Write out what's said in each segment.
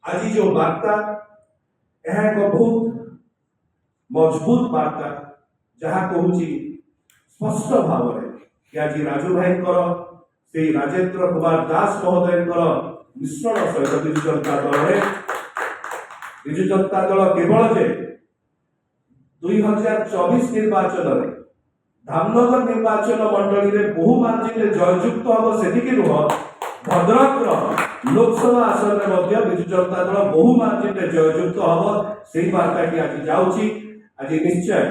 आज जो वार्ता यह एक बहुत मजबूत वार्ता जहाँ कहूँ स्पष्ट भाव कि आज राजू भाई से राजेन्द्र कुमार दास महोदय मिश्रण सहित विजु जनता दल विजु जनता दल केवल जे 2024 निर्वाचन में धामनगर निर्वाचन मंडली में बहु मार्जिन जययुक्त हम से नुह भद्रक लोकसभा आसन में विजु जनता दल बहु मार्जिन जययुक्त हम से वार्ता की आज जाऊँगी। आज निश्चय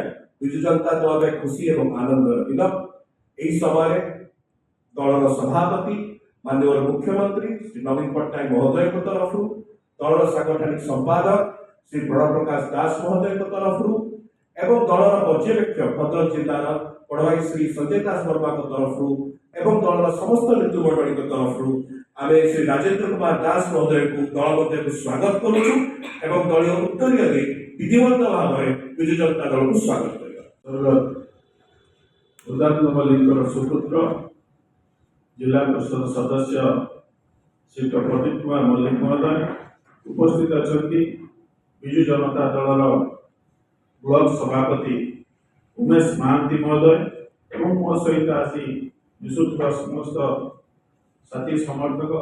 विजु जनता दल में खुशी और आनंदर दिन यही समय दलर सभापति माननीय मुख्यमंत्री श्री नवीन पट्टनायक महोदय तरफ दलर सांगठनिक संपादक श्री प्रणप्रकाश दास महोदय तरफ एवं दलर पर्यवेक्षक भद्रक जिलार पड़वाई श्री संजय दास वर्मा तरफ एवं दलर समस्त नेतृमंडली तरफ आम श्री राजेन्द्र कुमार दास महोदय को दल मध्य स्वागत करुचु एवं दलीय उत्तरीय विधिवत भाव में विजु जनता दल को स्वागत कर सुपुत्र जिला परिषद सदस्य श्री प्रदीप कुमार मल्लिक महोदय उपस्थित अच्छा विजु जनता दल ब्लॉक सभापति उमेश महांती महोदय एवं मो सहित आसी मिशुवा समस्त साथी समर्थक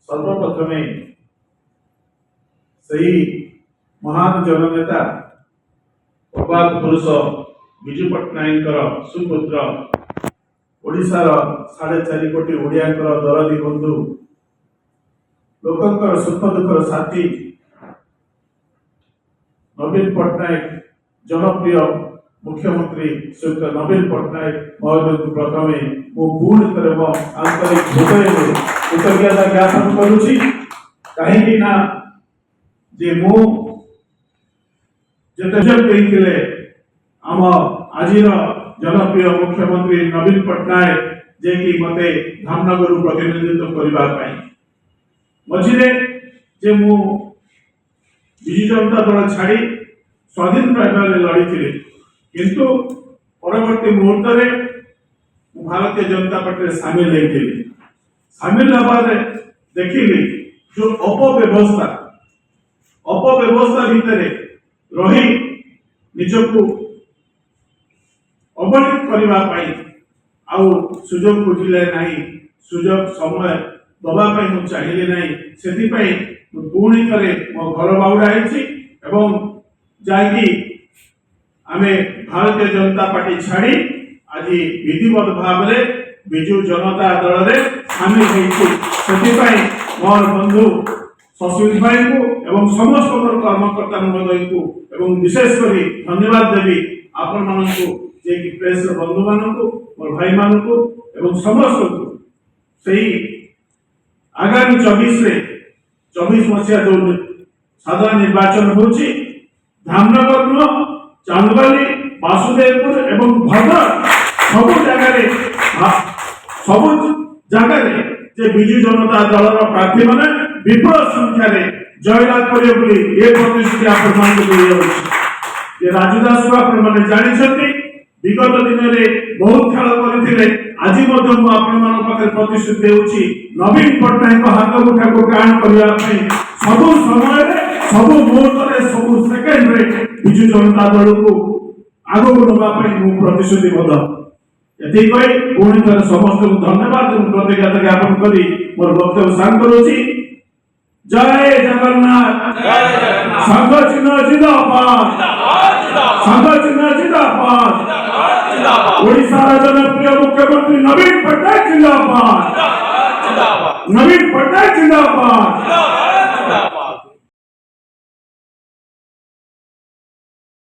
सर्वप्रथमे सही महान जननेता प्रभात पुरुष विजु पट्टनायक सुपुत्र ओडिशार 4.5 कोटी ओडियांकर दरदी बंधु लोकंकर सुख दुखर साथी नवीन पट्टनायक जनप्रिय मुख्यमंत्री श्री नवीन पट्टनायक महोदय को प्रथमे मु पुणी थे मो आंतरिक हृदय कृतज्ञता ज्ञापन करुछि कहीं ना जे मु जेते आम आज जनप्रिय मुख्यमंत्री नवीन पट्टनायक जे कि मते धामनगर प्रतिनिधित्व करने मझे जे मु विजु जनता दल छाड़ी स्वाधीन प्राइमरी लड़ी किंतु परवर्ती मुहूर्त में भारतीय जनता पार्टी में सामिल हवा देखिली जो अपव्यवस्था भितर रही निजको अवहेलित करने सुजोग खोजिले ना सुजोग समय दवाई मुझे चाहिए ना से पुणी थे मो घर बाहुड़ा जाकि आमे भारतीय जनता पार्टी छाड़ी आज विधिवत भाव में विजु जनता दल में सामिल होती मोर बंधु शशिल भाई को एवं समस्त कर्मकर्ता महोदय को एवं विशेषकर धन्यवाद देवी आपण मानू जे कि प्रेस बंधु मान मोर भाई मान को एवं समस्त को सही आगामी 24 मसीहा जो साधारण निर्वाचन होची धामनगर चांदबाली वासुदेवपुर एवं भद्रक सब जगह जे विजु जनता दल प्रार्थी मैंने विपुल संख्यार जयलाभ करेंगे ये प्रतिश्रुति आप राजदास को आपने जानते विगत दिन में बहुत खेल करते आज पाखे प्रतिश्रुति देउछि नवीन पट्टनायक हाथ मुठा को ग्रहण करने सब समय सब मुहूर्त सब सेकेंड विजु जनता दल को आगो नापी प्रतिश्रुतिबद्ध ये पुणी थे समस्त को धन्यवाद कृतज्ञता ज्ञापन करी मोर वक्तव्य सार करुछि। जय जगन्नाथ संघ चिन्ह जिंदाबाद संघ चिन्ह जिंदाबाद ओडिशा जनप्रिय मुख्यमंत्री नवीन पट्टनायक जिंदाबाद नवीन पट्टनायक जिंदाबाद।